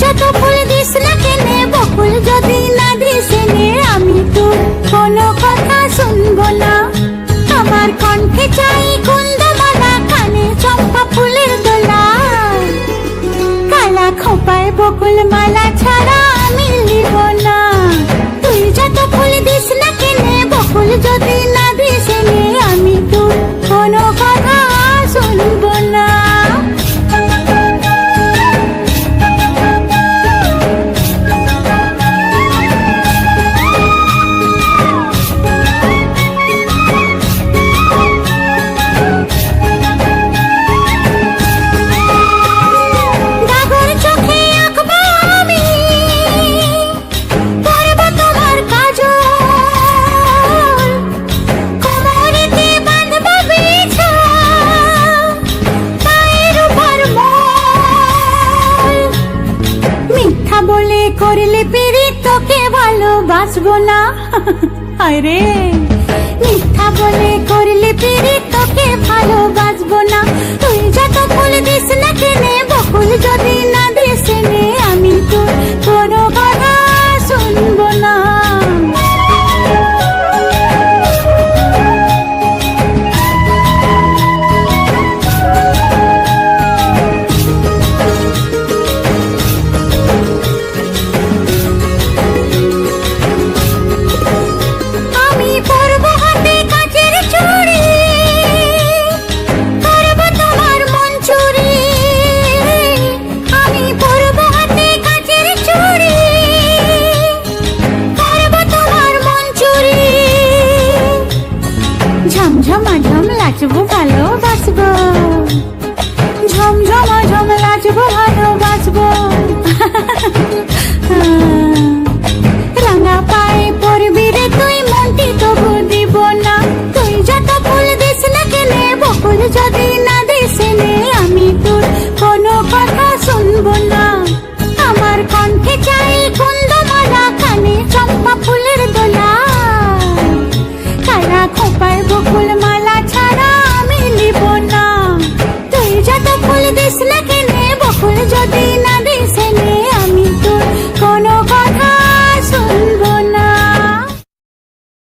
যত ফুল দিস না কেনে, বকুল যদি না দিস এনে, আমি তোর কোনো কথা শুনবো না। আমার কণ্ঠে চাই কুন্দমালা, কানে চম্পা ফুলের দোলা, কালা খোপায় বকুল মালা ছাড়া আমি নিব না। তুই যত ফুল দিস না কেনে, বকুল যদি না দিস এনে, আমি তোর কোনো কথা শুনবো না। ডাগর চোখে আঁকবো আমি, পরবো তোমার কাজল, কোমরেতে বাঁধবো বিছা, পায়ের উপর মল। মিথ্যা বলে করলে পিরিত, তোকে ভালোবাসবো না। আরে মিথ্যা বলে করলে পিরিত, তোকে ভালোবাসবো না। তুই যত ফুল দিস না কেনে, বকুল যদি